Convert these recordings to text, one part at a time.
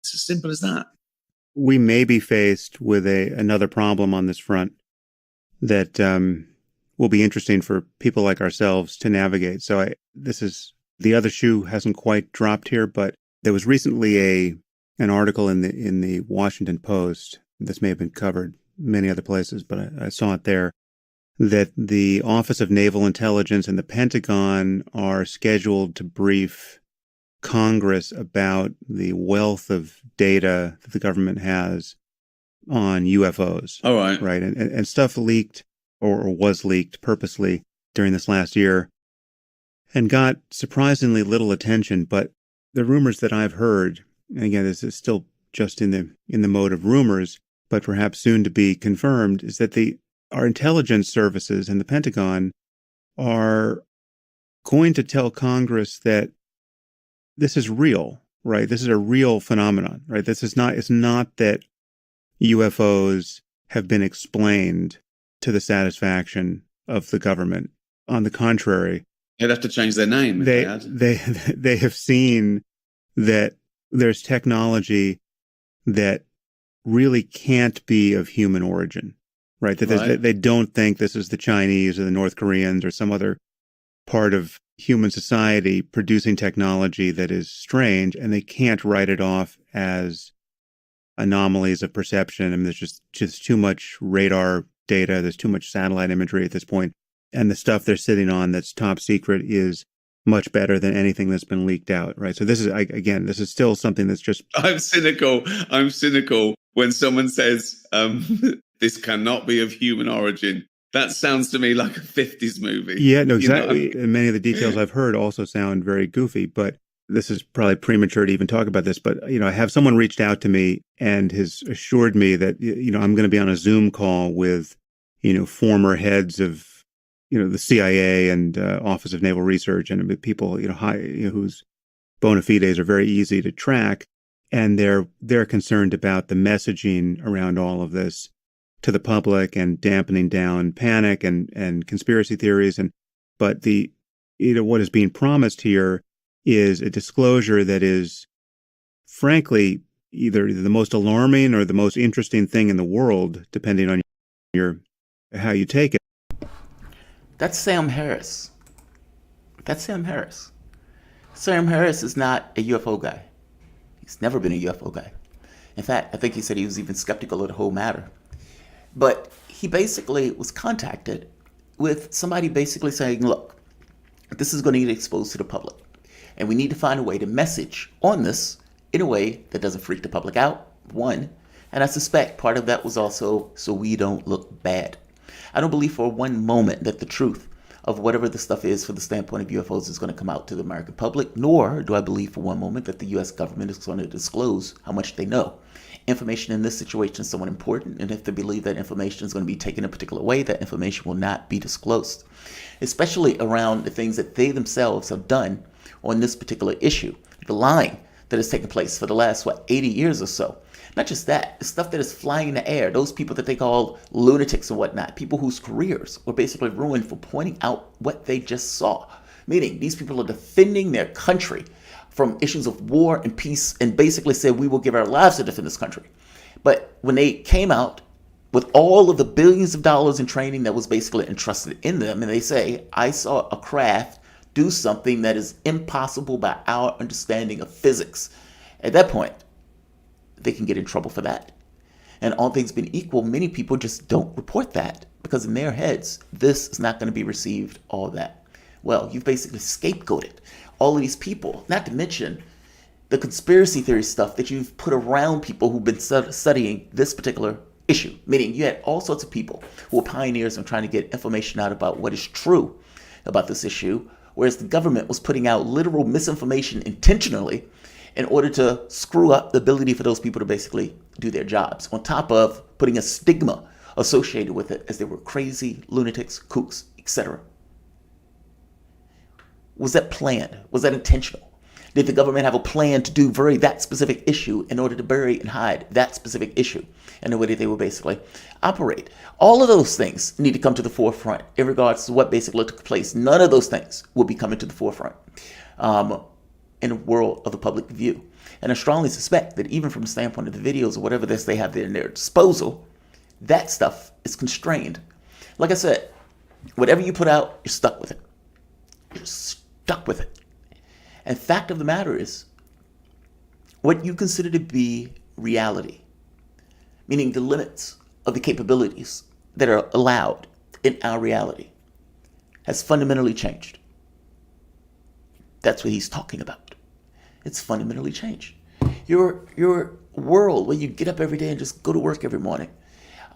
It's as simple as that. We may be faced with another problem on this front that will be interesting for people like ourselves to navigate. So this is the other shoe hasn't quite dropped here, but there was recently an article in the Washington Post. This may have been covered many other places, but I saw it there, that the Office of Naval Intelligence and the Pentagon are scheduled to brief Congress about the wealth of data that the government has on UFOs. All right. Right. And stuff leaked or was leaked purposely during this last year and got surprisingly little attention. But the rumors that I've heard, and again, this is still just in the mode of rumors, but perhaps soon to be confirmed, is that our intelligence services and the Pentagon are going to tell Congress that this is real, right? This is a real phenomenon, right? It's not that UFOs have been explained to the satisfaction of the government. On the contrary, they'd have to change their name. They have seen that there's technology that really can't be of human origin, right? That they don't think this is the Chinese or the North Koreans or some other part of human society producing technology that is strange, and they can't write it off as anomalies of perception. I mean, there's just too much radar data. There's too much satellite imagery at this point. And the stuff they're sitting on that's top secret is much better than anything that's been leaked out, right? So this is still something that's just... I'm cynical when someone says, this cannot be of human origin. That sounds to me like a 50s movie. Yeah, no, exactly. And many of the details I've heard also sound very goofy, but this is probably premature to even talk about this. But, I have someone reached out to me and has assured me that, I'm going to be on a Zoom call with, former heads of, the CIA and Office of Naval Research and people, whose bona fides are very easy to track. And they're concerned about the messaging around all of this to the public and dampening down panic and conspiracy theories. But what is being promised here is a disclosure that is, frankly, either the most alarming or the most interesting thing in the world, depending on how you take it. That's Sam Harris. Sam Harris is not a UFO guy. He's never been a UFO guy. In fact, I think he said he was even skeptical of the whole matter. But he basically was contacted with somebody basically saying, look, this is going to get exposed to the public. And we need to find a way to message on this in a way that doesn't freak the public out, one. And I suspect part of that was also so we don't look bad. I don't believe for one moment that the truth of whatever the stuff is for the standpoint of UFOs is going to come out to the American public, nor do I believe for one moment that the U.S. government is going to disclose how much they know. Information in this situation is somewhat important, and if they believe that information is going to be taken a particular way, that information will not be disclosed, especially around the things that they themselves have done on this particular issue, the lying that has taken place for the last, 80 years or so. Not just that, the stuff that is flying in the air, those people that they call lunatics and whatnot, people whose careers were basically ruined for pointing out what they just saw. Meaning, these people are defending their country from issues of war and peace and basically said, we will give our lives to defend this country. But when they came out with all of the billions of dollars in training that was basically entrusted in them, and they say, I saw a craft do something that is impossible by our understanding of physics. At that point, they can get in trouble for that. And all things being equal, many people just don't report that because in their heads, this is not going to be received all that well. You've basically scapegoated all of these people, not to mention the conspiracy theory stuff that you've put around people who've been studying this particular issue. Meaning you had all sorts of people who were pioneers in trying to get information out about what is true about this issue, whereas the government was putting out literal misinformation intentionally in order to screw up the ability for those people to basically do their jobs, on top of putting a stigma associated with it as they were crazy, lunatics, kooks, etc. Was that planned? Was that intentional? Did the government have a plan to do that specific issue in order to bury and hide that specific issue and the way that they would basically operate? All of those things need to come to the forefront in regards to what basically took place. None of those things will be coming to the forefront. in a world of the public view. And I strongly suspect that even from the standpoint of the videos or whatever this they have in their disposal, that stuff is constrained. Like I said, whatever you put out, you're stuck with it. You're stuck with it. And fact of the matter is, what you consider to be reality, meaning the limits of the capabilities that are allowed in our reality, has fundamentally changed. That's what he's talking about. It's fundamentally changed. Your world where you get up every day and just go to work every morning,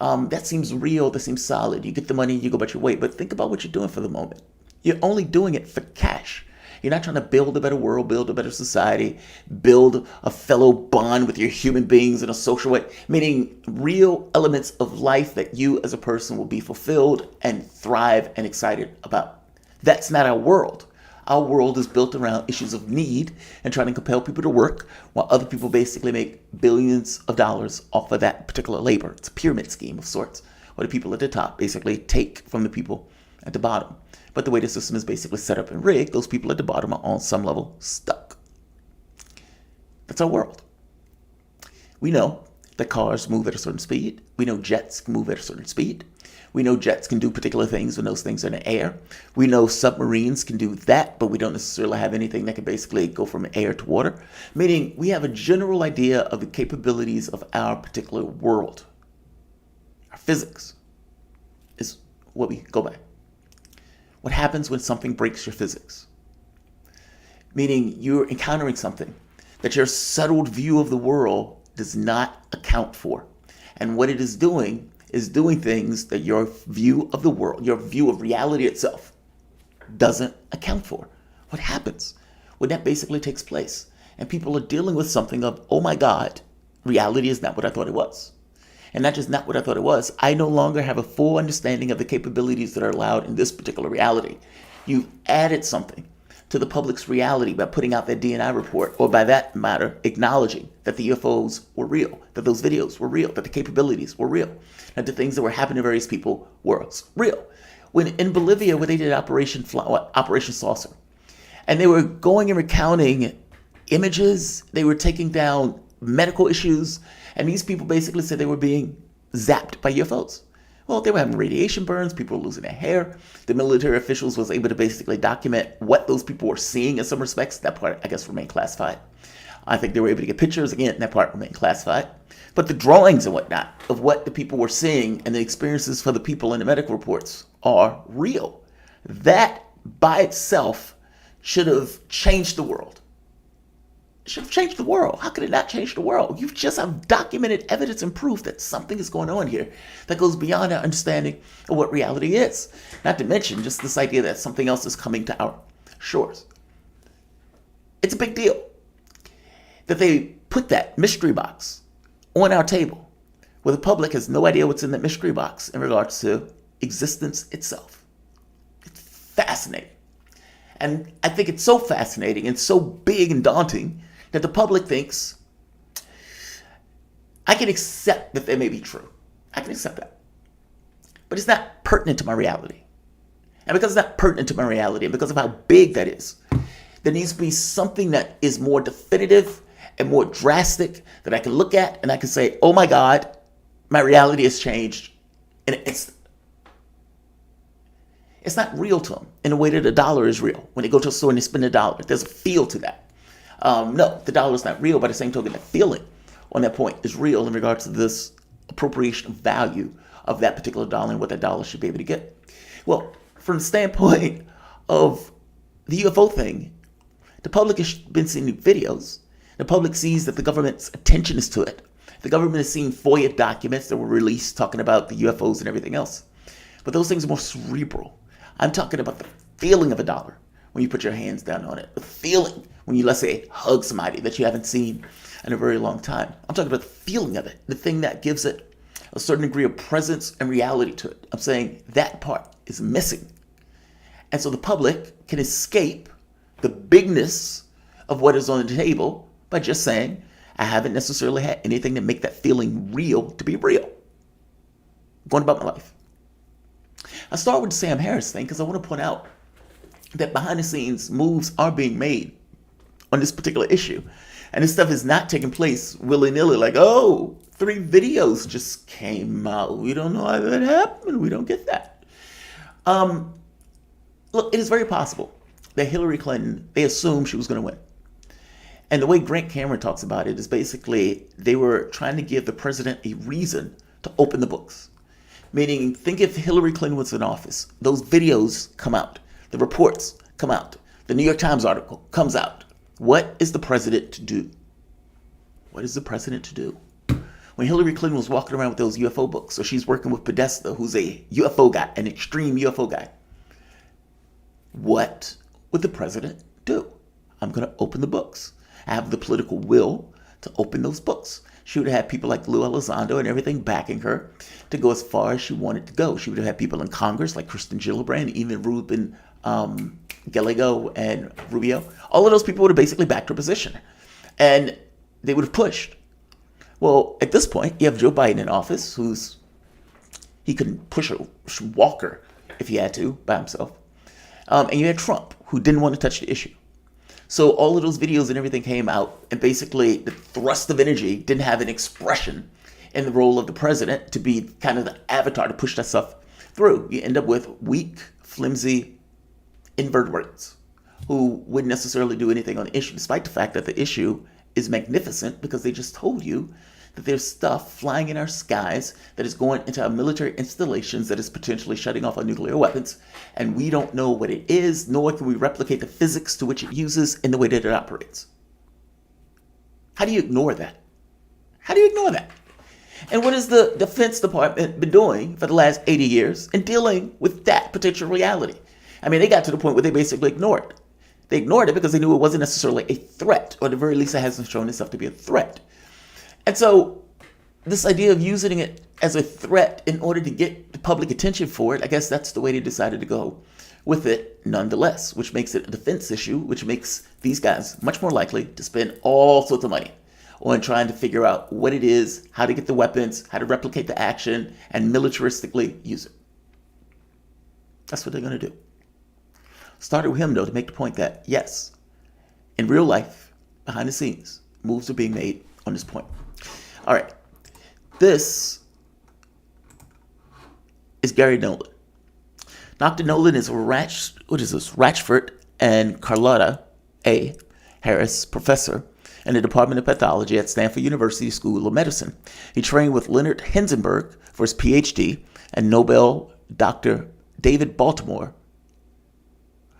that seems real, that seems solid. You get the money, you go about your way. But think about what you're doing for the moment. You're only doing it for cash. You're not trying to build a better world, build a better society, build a fellow bond with your human beings in a social way, meaning real elements of life that you as a person will be fulfilled and thrive and excited about. That's not our world. Our world is built around issues of need and trying to compel people to work while other people basically make billions of dollars off of that particular labor. It's a pyramid scheme of sorts, where the people at the top basically take from the people at the bottom. But the way the system is basically set up and rigged, those people at the bottom are on some level stuck. That's our world. We know that cars move at a certain speed. We know jets can move at a certain speed. We know jets can do particular things when those things are in the air. We know submarines can do that, but we don't necessarily have anything that can basically go from air to water. Meaning we have a general idea of the capabilities of our particular world. Our physics is what we go by. What happens when something breaks your physics? Meaning you're encountering something that your settled view of the world does not account for. And what it is doing things that your view of the world, your view of reality itself, doesn't account for. What happens when that basically takes place? And people are dealing with something of, oh my God, reality is not what I thought it was. And not just not what I thought it was, I no longer have a full understanding of the capabilities that are allowed in this particular reality. You've added something to the public's reality by putting out that DNI report, or by that matter, acknowledging that the UFOs were real, that those videos were real, that the capabilities were real, that the things that were happening to various people were real. When in Bolivia, where they did Operation Saucer, and they were going and recounting images, they were taking down medical issues, and these people basically said they were being zapped by UFOs. Well, they were having radiation burns, people were losing their hair. The military officials was able to basically document what those people were seeing in some respects. That part, I guess, remained classified. I think they were able to get pictures. Again, that part remained classified. But the drawings and whatnot of what the people were seeing and the experiences for the people in the medical reports are real. That by itself should have changed the world. Should have changed the world. How could it not change the world? You just have documented evidence and proof that something is going on here that goes beyond our understanding of what reality is. Not to mention just this idea that something else is coming to our shores. It's a big deal that they put that mystery box on our table where the public has no idea what's in that mystery box in regards to existence itself. It's fascinating. And I think it's so fascinating and so big and daunting that the public thinks, I can accept that they may be true. I can accept that. But it's not pertinent to my reality. And because it's not pertinent to my reality, and because of how big that is, there needs to be something that is more definitive and more drastic that I can look at and I can say, oh my God, my reality has changed. And it's not real to them in the way that a dollar is real. When they go to a store and they spend $1, there's a feel to that. No, the dollar is not real. By the same token, the feeling on that point is real in regards to this appropriation of value of that particular dollar and what that dollar should be able to get. Well, from the standpoint of the UFO thing, the public has been seeing videos. The public sees that the government's attention is to it. The government has seen FOIA documents that were released talking about the UFOs and everything else. But those things are more cerebral. I'm talking about the feeling of a dollar when you put your hands down on it. The feeling when you, let's say, hug somebody that you haven't seen in a very long time. I'm talking about the feeling of it, the thing that gives it a certain degree of presence and reality to it. I'm saying that part is missing. And so the public can escape the bigness of what is on the table by just saying, I haven't necessarily had anything to make that feeling real to be real. I'm going about my life. I start with the Sam Harris thing because I want to point out that behind the scenes moves are being made on this particular issue. And this stuff is not taking place willy-nilly, like, oh, 3 videos just came out. We don't know how that happened. We don't get that. Look, it is very possible that Hillary Clinton, they assumed she was going to win. And the way Grant Cameron talks about it is basically they were trying to give the president a reason to open the books. Meaning, think if Hillary Clinton was in office, those videos come out, the reports come out, the New York Times article comes out. What is the president to do? What is the president to do? When Hillary Clinton was walking around with those UFO books, or she's working with Podesta, who's a UFO guy, an extreme UFO guy, what would the president do? I'm going to open the books. I have the political will to open those books. She would have had people like Lou Elizondo and everything backing her to go as far as she wanted to go. She would have had people in Congress like Kristen Gillibrand, even Ruben Gallego and Rubio. All of those people would have basically backed her position. And they would have pushed. Well, at this point, you have Joe Biden in office, he can push a walker if he had to by himself. And you had Trump, who didn't want to touch the issue. So all of those videos and everything came out, and basically the thrust of energy didn't have an expression in the role of the president to be kind of the avatar to push that stuff through. You end up with weak, flimsy invertebrates who wouldn't necessarily do anything on the issue, despite the fact that the issue is magnificent because they just told you that there's stuff flying in our skies that is going into our military installations that is potentially shutting off our nuclear weapons, and we don't know what it is, nor can we replicate the physics to which it uses in the way that it operates. How do you ignore that? How do you ignore that? And what has the Defense Department been doing for the last 80 years in dealing with that potential reality? I mean, they got to the point where they basically ignored it. They ignored it because they knew it wasn't necessarily a threat, or at the very least it hasn't shown itself to be a threat. And so this idea of using it as a threat in order to get the public attention for it, I guess that's the way they decided to go with it nonetheless, which makes it a defense issue, which makes these guys much more likely to spend all sorts of money on trying to figure out what it is, how to get the weapons, how to replicate the action, and militaristically use it. That's what they're going to do. Started with him, though, to make the point that, yes, in real life, behind the scenes, moves are being made on this point. All right. This is Garry Nolan. Dr. Nolan is Ratchford and Carlotta A. Harris Professor in the Department of Pathology at Stanford University School of Medicine. He trained with Leonard Hinzenberg for his PhD and Nobel Dr. David Baltimore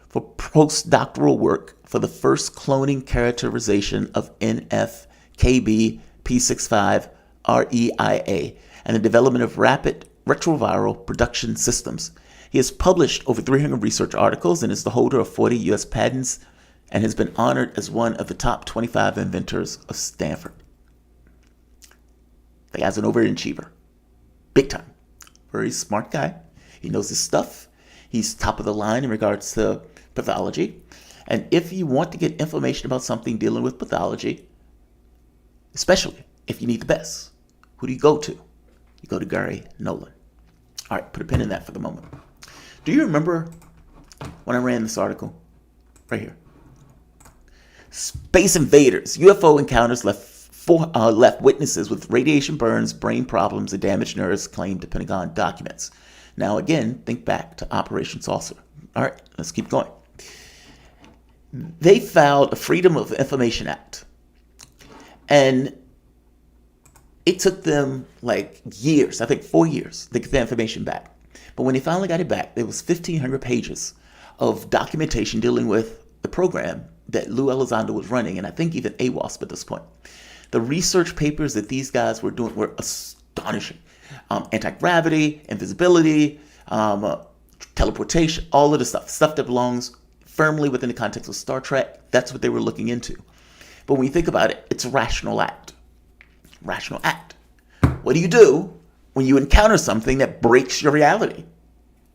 for postdoctoral work for the first cloning characterization of NF-kB P65 REIA and the development of rapid retroviral production systems. He has published over 300 research articles and is the holder of 40 U.S. patents and has been honored as one of the top 25 inventors of Stanford. The guy's an overachiever. Big time. Very smart guy. He knows his stuff. He's top of the line in regards to pathology. And if you want to get information about something dealing with pathology, especially if you need the best, who do you go to? You go to Garry Nolan. All right, put a pin in that for the moment. Do you remember when I ran this article? Right here. Space invaders. UFO encounters left witnesses with radiation burns, brain problems, and damaged nerves, claimed the Pentagon documents. Now again, think back to Operation Saucer. All right, let's keep going. They filed a Freedom of Information Act. And it took them like years, I think 4 years, to get the information back. But when they finally got it back, there was 1,500 pages of documentation dealing with the program that Lou Elizondo was running, and I think even AWASP at this point. The research papers that these guys were doing were astonishing. Anti-gravity, invisibility, teleportation, all of the stuff that belongs firmly within the context of Star Trek. That's what they were looking into. But when you think about it, it's a rational act. Rational act. What do you do when you encounter something that breaks your reality?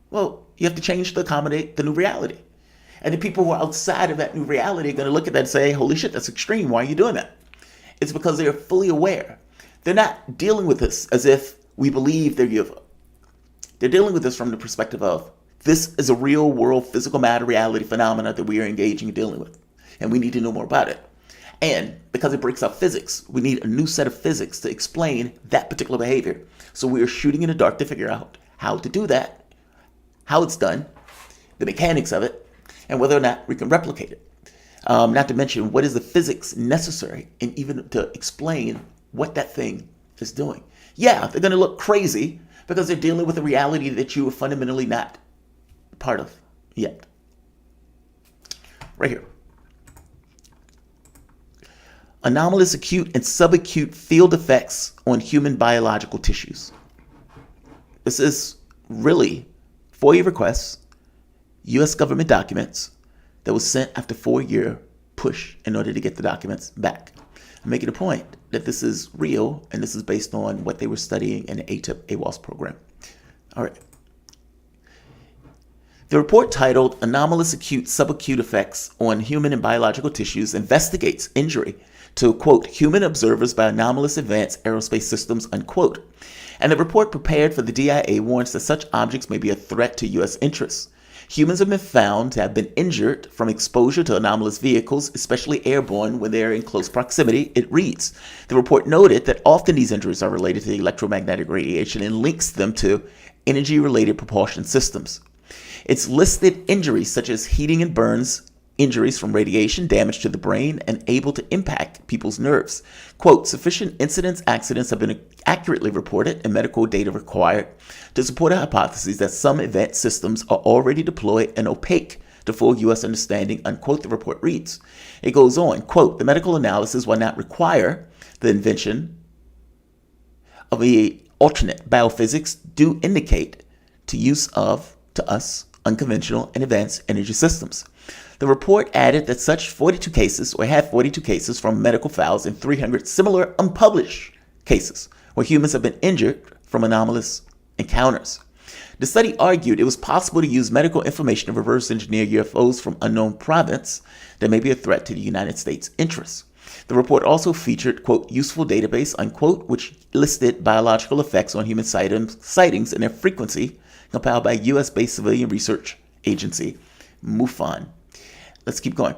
Well, you have to change to accommodate the new reality. And the people who are outside of that new reality are going to look at that and say, holy shit, that's extreme. Why are you doing that? It's because they are fully aware. They're not dealing with this as if we believe they're UFO. They're dealing with this from the perspective of this is a real world physical matter reality phenomena that we are engaging and dealing with. and we need to know more about it. And because it breaks up physics, we need a new set of physics to explain that particular behavior. So we are shooting in the dark to figure out how to do that, how it's done, the mechanics of it, and whether or not we can replicate it. Not to mention, what is the physics necessary and even to explain what that thing is doing. Yeah, they're going to look crazy because they're dealing with a reality that you are fundamentally not part of yet. Right here. Anomalous acute and subacute field effects on human biological tissues. This is really FOIA requests, U.S. government documents that was sent after 4-year push in order to get the documents back. I'm making a point that this is real, and this is based on what they were studying in the ATIP AWAS program. All right. The report titled Anomalous Acute Subacute Effects on Human and Biological Tissues investigates injury to, quote, human observers by anomalous advanced aerospace systems, unquote. And the report prepared for the DIA warns that such objects may be a threat to U.S. interests. Humans have been found to have been injured from exposure to anomalous vehicles, especially airborne, when they are in close proximity, it reads. The report noted that often these injuries are related to electromagnetic radiation and links them to energy-related propulsion systems. It's listed injuries such as heating and burns, injuries from radiation, damage to the brain, and able to impact people's nerves. Quote, sufficient accidents have been accurately reported and medical data required to support a hypothesis that some event systems are already deployed and opaque to full U.S. understanding, unquote, the report reads. It goes on, quote, the medical analysis will not require the invention of the alternate biophysics do indicate to use of, to us, unconventional and advanced energy systems. The report added that such 42 cases, or had 42 cases from medical files and 300 similar unpublished cases where humans have been injured from anomalous encounters. The study argued it was possible to use medical information to reverse engineer UFOs from unknown province that may be a threat to the United States interests. The report also featured, quote, useful database, unquote, which listed biological effects on human sightings and their frequency, compiled by U.S.-based civilian research agency, MUFON. Let's keep going.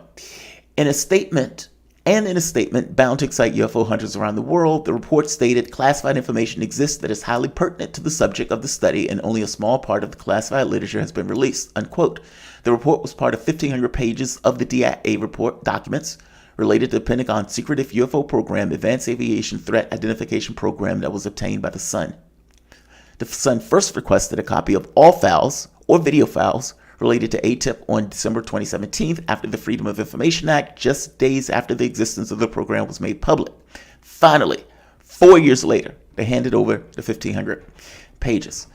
In a statement bound to excite UFO hunters around the world, the report stated classified information exists that is highly pertinent to the subject of the study, and only a small part of the classified literature has been released, unquote. The report was part of 1,500 pages of the DIA report documents related to the Pentagon's secretive UFO program, Advanced Aviation Threat Identification Program, that was obtained by the Sun. The Sun first requested a copy of all files or video files related to ATIP on December 2017 after the Freedom of Information Act, just days after the existence of the program was made public. Finally, 4 years later, they handed over the 1,500 pages.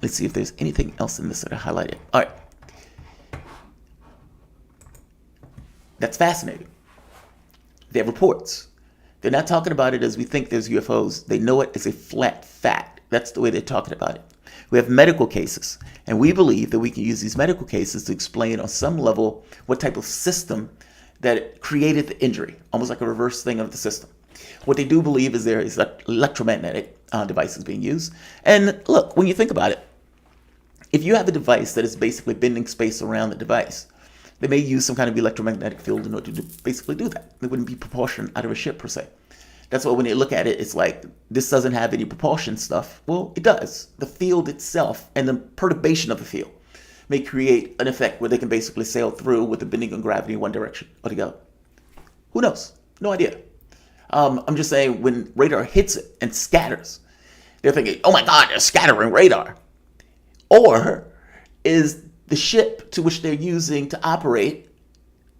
Let's see if there's anything else in this that I highlighted. All right. That's fascinating. They have reports. They're not talking about it as we think there's UFOs. They know it as a flat fact. That's the way they're talking about it. We have medical cases, and we believe that we can use these medical cases to explain on some level what type of system that created the injury, almost like a reverse thing of the system. What they do believe is there is electromagnetic devices being used. And look, when you think about it, if you have a device that is basically bending space around the device, they may use some kind of electromagnetic field in order to basically do that. They wouldn't be propulsion out of a ship per se. That's why when they look at it, it's like, this doesn't have any propulsion stuff. Well, it does. The field itself and the perturbation of the field may create an effect where they can basically sail through with the bending of gravity in one direction or the other. Who knows? No idea. I'm just saying, when radar hits it and scatters, they're thinking, oh my God, they're scattering radar. Or is the ship to which they're using to operate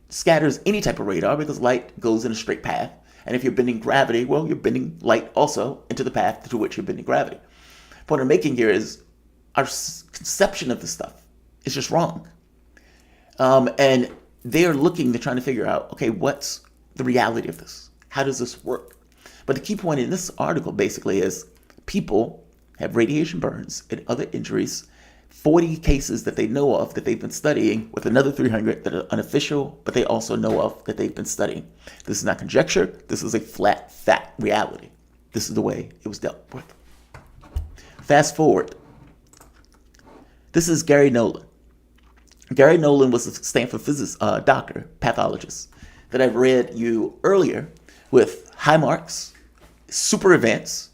scatters any type of radar because light goes in a straight path. And if you're bending gravity, well, you're bending light also into the path to which you're bending gravity. The point I'm making here is our conception of this stuff is just wrong. And they're trying to figure out, okay, what's the reality of this? How does this work? But the key point in this article basically is people have radiation burns and other injuries, 40 cases that they know of that they've been studying, with another 300 that are unofficial, but they also know of that they've been studying. This is not conjecture. This is a flat fact reality. This is the way it was dealt with. Fast forward. This is Garry Nolan. Garry Nolan was a Stanford doctor, pathologist. that I've read you earlier with high marks, super advanced,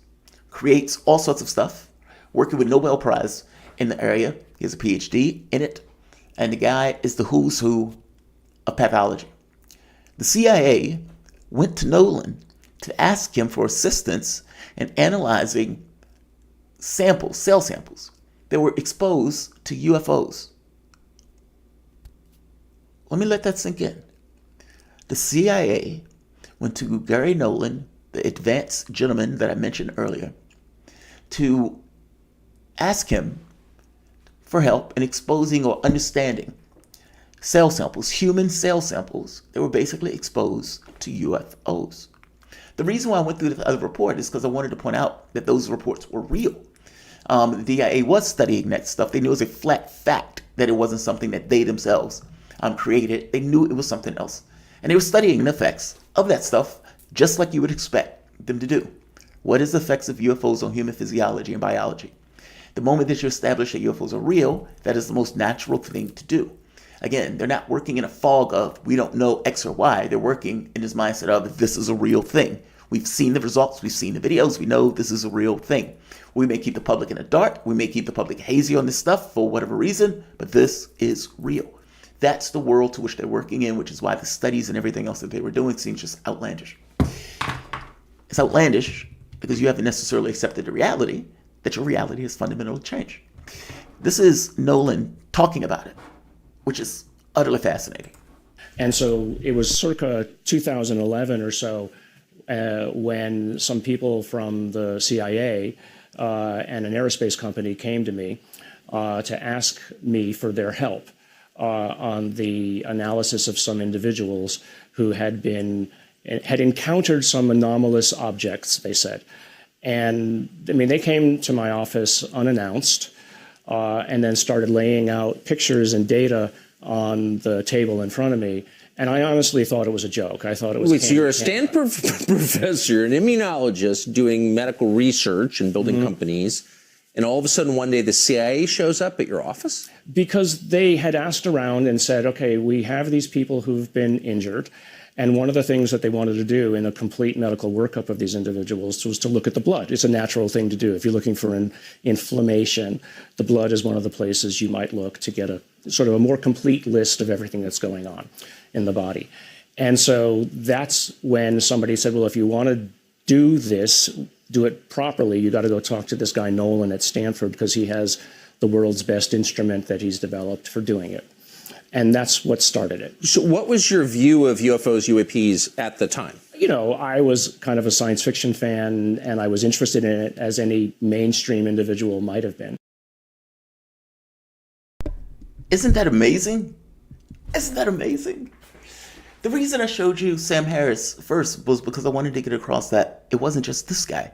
creates all sorts of stuff, working with Nobel Prize in the area. He has a PhD in it. And the guy is the who's who of pathology. The CIA went to Nolan to ask him for assistance in analyzing samples, cell samples, that were exposed to UFOs. Let me let that sink in. The CIA went to Garry Nolan, the advanced gentleman that I mentioned earlier, to ask him for help in exposing or understanding cell samples, human cell samples that were basically exposed to UFOs. The reason why I went through the other report is because I wanted to point out that those reports were real. The DIA was studying that stuff. They knew it was a flat fact that it wasn't something that they themselves created. They knew it was something else. And they were studying the effects of that stuff just like you would expect them to do. What is the effects of UFOs on human physiology and biology? The moment that you establish that UFOs are real, that is the most natural thing to do. Again, they're not working in a fog of, we don't know X or Y. They're working in this mindset of, this is a real thing. We've seen the results. We've seen the videos. We know this is a real thing. We may keep the public in the dark. We may keep the public hazy on this stuff for whatever reason, but this is real. That's the world to which they're working in, which is why the studies and everything else that they were doing seems just outlandish. It's outlandish because you haven't necessarily accepted the reality that your reality has fundamentally changed. This is Nolan talking about it, which is utterly fascinating. And so it was circa 2011 or so when some people from the CIA and an aerospace company came to me to ask me for their help on the analysis of some individuals who had encountered some anomalous objects, they said. And I mean, they came to my office unannounced and then started laying out pictures and data on the table in front of me. And I honestly thought it was a joke. I thought it was. Wait, so you're a Stanford professor, an immunologist doing medical research and building companies, and all of a sudden one day the CIA shows up at your office? Because they had asked around and said, okay, we have these people who've been injured. And one of the things that they wanted to do in a complete medical workup of these individuals was to look at the blood. It's a natural thing to do. If you're looking for an inflammation, the blood is one of the places you might look to get a sort of a more complete list of everything that's going on in the body. And so that's when somebody said, well, if you want to do this, do it properly, you got to go talk to this guy Nolan at Stanford because he has the world's best instrument that he's developed for doing it. And that's what started it. So what was your view of UFOs, UAPs at the time? You know, I was kind of a science fiction fan, and I was interested in it as any mainstream individual might have been. Isn't that amazing? Isn't that amazing? The reason I showed you Sam Harris first was because I wanted to get across that it wasn't just this guy.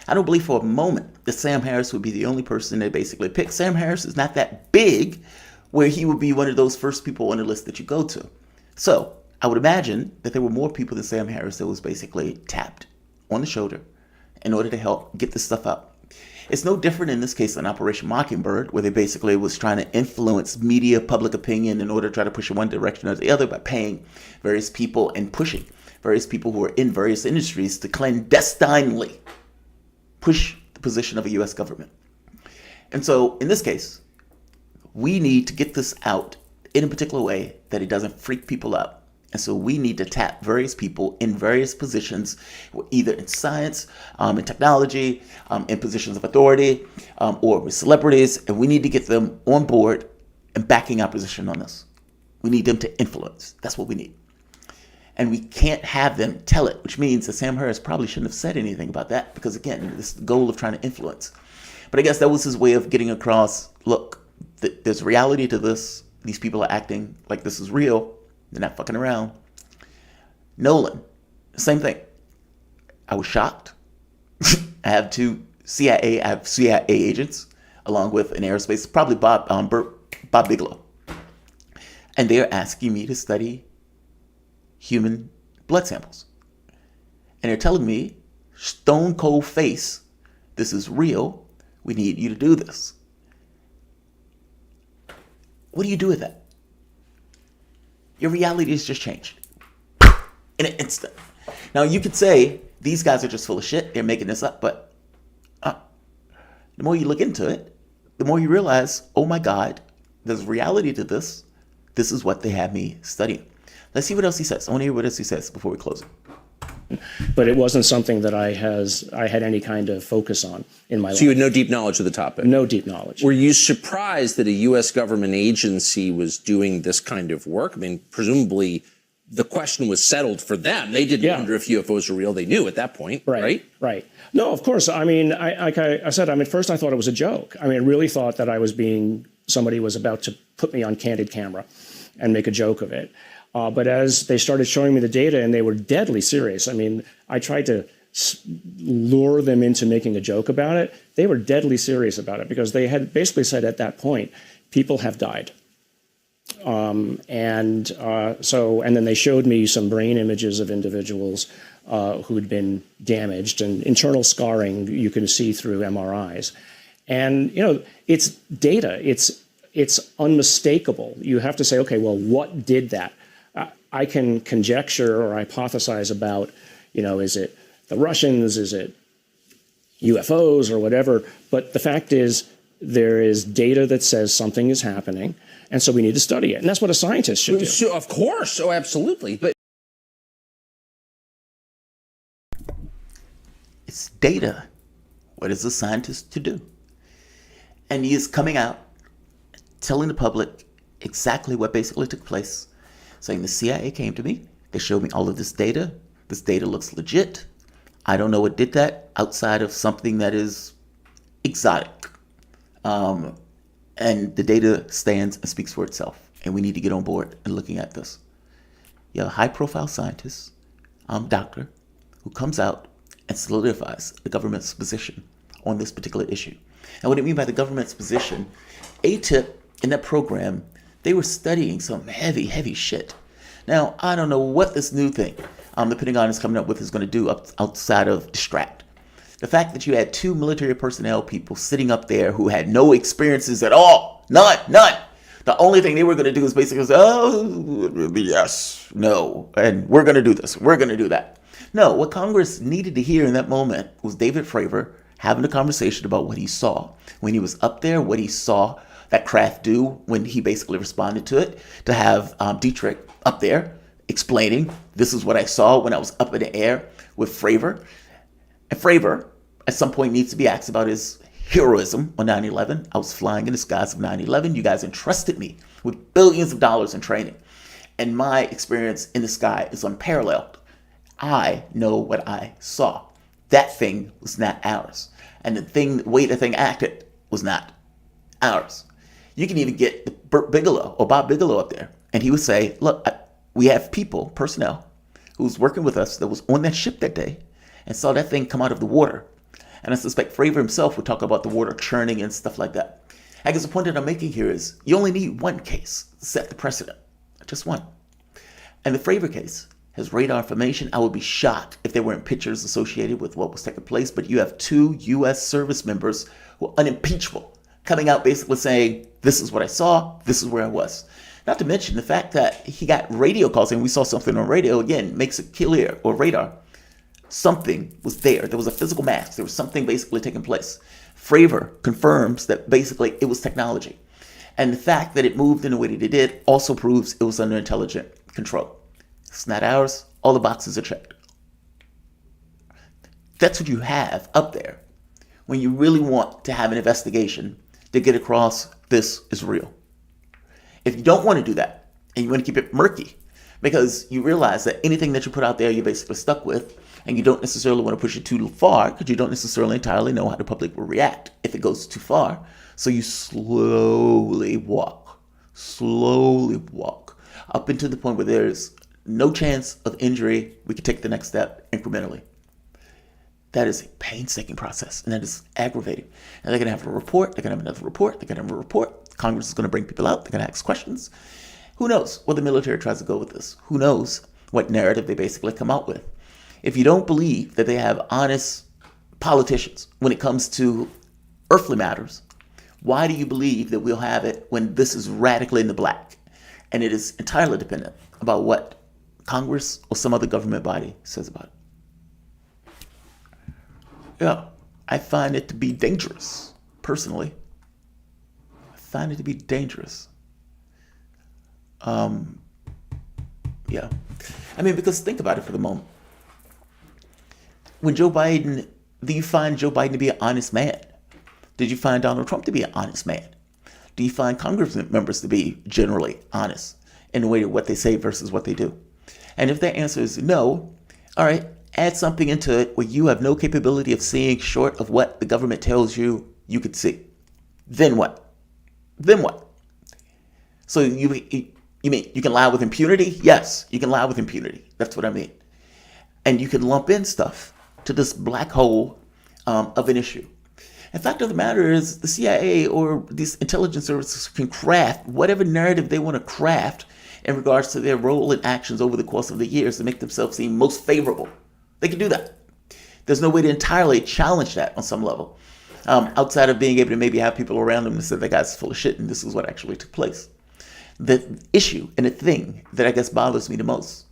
I don't believe for a moment that Sam Harris would be the only person they basically picked. Sam Harris is not that big where he would be one of those first people on the list that you go to. So I would imagine that there were more people than Sam Harris that was basically tapped on the shoulder in order to help get this stuff out. It's no different in this case than Operation Mockingbird, where they basically was trying to influence media, public opinion in order to try to push in one direction or the other by paying various people and pushing various people who are in various industries to clandestinely push the position of a U.S. government. And so in this case, we need to get this out in a particular way that it doesn't freak people out. And so we need to tap various people in various positions, either in science, in technology, in positions of authority, or with celebrities. And we need to get them on board and backing our position on this. We need them to influence. That's what we need. And we can't have them tell it, which means that Sam Harris probably shouldn't have said anything about that because, again, this is the goal of trying to influence. But I guess that was his way of getting across, look, there's reality to this. These people are acting like this is real. They're not fucking around. Nolan, same thing. I was shocked. I have CIA agents, along with an aerospace, probably Bob Bigelow. And they're asking me to study human blood samples. And they're telling me, stone cold face, this is real. We need you to do this. What do you do with that? Your reality has just changed. in an instant. Now, you could say these guys are just full of shit. They're making this up. But the more you look into it, the more you realize, oh my God, there's reality to this. This is what they have me studying. Let's see what else he says. I want to hear what else he says before we close it. But it wasn't something that I had any kind of focus on in my life. So you had no deep knowledge of the topic? No deep knowledge. Were you surprised that a U.S. government agency was doing this kind of work? I mean, presumably the question was settled for them. They didn't wonder if UFOs were real. They knew at that point, right? Right. No, of course. I mean, like I said, at first I thought it was a joke. I mean, I really thought that somebody was about to put me on candid camera and make a joke of it. But as they started showing me the data, and they were deadly serious. I mean, I tried to lure them into making a joke about it. They were deadly serious about it because they had basically said at that point, people have died. And then they showed me some brain images of individuals who had been damaged, and internal scarring you can see through MRIs. And, it's data. It's unmistakable. You have to say, okay, well, what did that? I can conjecture or hypothesize about, is it the Russians? Is it UFOs or whatever? But the fact is, there is data that says something is happening, and so we need to study it. And that's what a scientist should do. So, of course. Oh, absolutely. But it's data. What is a scientist to do? And he is coming out, telling the public exactly what basically took place, saying the CIA came to me. They showed me all of this data. This data looks legit. I don't know what did that outside of something that is exotic. And the data stands and speaks for itself. And we need to get on board and looking at this. You have a high-profile scientist, doctor, who comes out and solidifies the government's position on this particular issue. And what I mean by the government's position, ATIP in that program, they were studying some heavy, heavy shit. Now, I don't know what this new thing the Pentagon is coming up with is going to do outside of distract. The fact that you had 2 military personnel people sitting up there who had no experiences at all, none. The only thing they were going to do is basically say, oh, yes, no, and we're going to do this, we're going to do that. No, what Congress needed to hear in that moment was David Fravor having a conversation about what he saw when he was up there, what he saw that craft do when he basically responded to it, to have Dietrich up there explaining, this is what I saw when I was up in the air with Fravor. And Fravor, at some point, needs to be asked about his heroism on 9/11. I was flying in the skies of 9/11. You guys entrusted me with billions of dollars in training. And my experience in the sky is unparalleled. I know what I saw. That thing was not ours. And the way the thing acted was not ours. You can even get Bob Bigelow up there. And he would say, look, we have people, personnel, who was working with us that was on that ship that day and saw that thing come out of the water. And I suspect Fravor himself would talk about the water churning and stuff like that. I guess the point that I'm making here is you only need one case to set the precedent. Just one. And the Fravor case has radar information. I would be shocked if there weren't pictures associated with what was taking place. But you have 2 U.S. service members who are unimpeachable, coming out basically saying, this is what I saw, this is where I was. Not to mention the fact that he got radio calls, and we saw something on radio, again, makes it clear, or radar. Something was there. There was a physical mask. There was something basically taking place. Fravor confirms that basically it was technology. And the fact that it moved in the way that it did also proves it was under intelligent control. It's not ours. All the boxes are checked. That's what you have up there when you really want to have an investigation to get across this is real. If you don't want to do that, and you want to keep it murky, because you realize that anything that you put out there, you're basically stuck with, and you don't necessarily want to push it too far, because you don't necessarily entirely know how the public will react if it goes too far. So you slowly walk up into the point where there's no chance of injury. We can take the next step incrementally. That is a painstaking process, and that is aggravating. And they're going to have a report, they're going to have another report, they're going to have a report. Congress is going to bring people out, they're going to ask questions. Who knows where the military tries to go with this? Who knows what narrative they basically come out with? If you don't believe that they have honest politicians when it comes to earthly matters, why do you believe that we'll have it when this is radically in the black? And it is entirely dependent about what Congress or some other government body says about it. Yeah, I find it to be dangerous, personally. I find it to be dangerous. Yeah. I mean, because think about it for the moment. When Joe Biden, do you find Joe Biden to be an honest man? Did you find Donald Trump to be an honest man? Do you find Congress members to be generally honest in the way of what they say versus what they do? And if their answer is no, all right, add something into it where you have no capability of seeing short of what the government tells you you could see. Then what? Then what? So you mean you can lie with impunity? Yes, you can lie with impunity. That's what I mean. And you can lump in stuff to this black hole of an issue. The fact of the matter is the CIA or these intelligence services can craft whatever narrative they want to craft in regards to their role and actions over the course of the years to make themselves seem most favorable. They can do that. There's no way to entirely challenge that on some level, outside of being able to maybe have people around them that say that guy's full of shit and this is what actually took place. The issue and the thing that I guess bothers me the most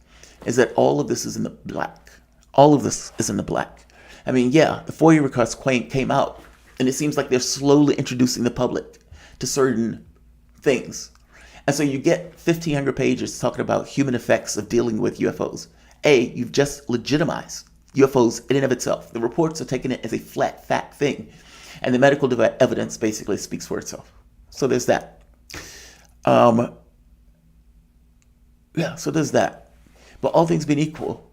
is that all of this is in the black. All of this is in the black. I mean, yeah, the FOIA request came out, and it seems like they're slowly introducing the public to certain things. And so you get 1,500 pages talking about human effects of dealing with UFOs. You've just legitimized UFOs in and of itself. The reports are taking it as a flat fact thing. And the medical evidence basically speaks for itself. So there's that. So there's that. But all things being equal,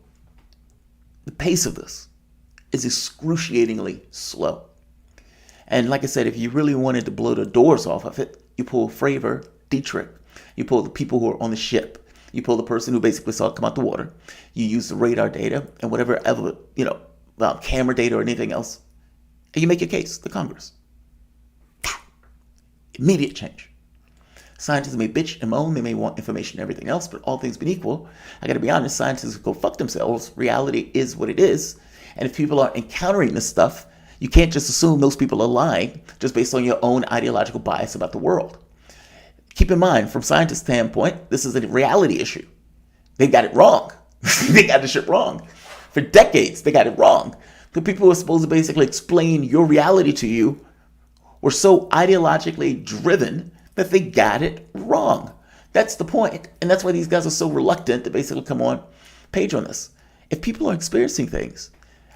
the pace of this is excruciatingly slow. And like I said, if you really wanted to blow the doors off of it, you pull Fravor, Dietrich, you pull the people who are on the ship, you pull the person who basically saw it come out the water, you use the radar data and whatever other, camera data or anything else, and you make your case to Congress. Immediate change. Scientists may bitch and moan, they may want information and everything else, but all things being equal, I gotta be honest, scientists go fuck themselves. Reality is what it is. And if people are encountering this stuff, you can't just assume those people are lying just based on your own ideological bias about the world. Keep in mind, from scientists' standpoint, this is a reality issue. They got it wrong. They got the shit wrong. For decades, they got it wrong. The people who are supposed to basically explain your reality to you were so ideologically driven that they got it wrong. That's the point. And that's why these guys are so reluctant to basically come on page on this. If people are experiencing things,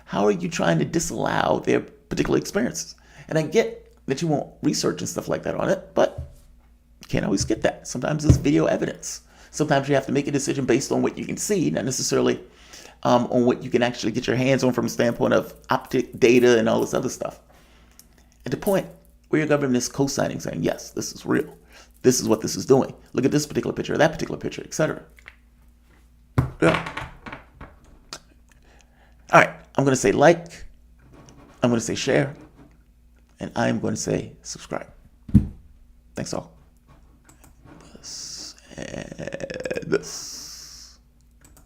how are you trying to disallow their particular experiences? And I get that you want research and stuff like that on it, but you can't always get that. Sometimes it's video evidence. Sometimes you have to make a decision based on what you can see, not necessarily on what you can actually get your hands on from a standpoint of optic data and all this other stuff. At the point where your government is co-signing, saying, yes, this is real. This is what this is doing. Look at this particular picture, that particular picture, etc. Yeah. All right, I'm going to say like, I'm going to say share, and I'm going to say subscribe. Thanks all. This and this.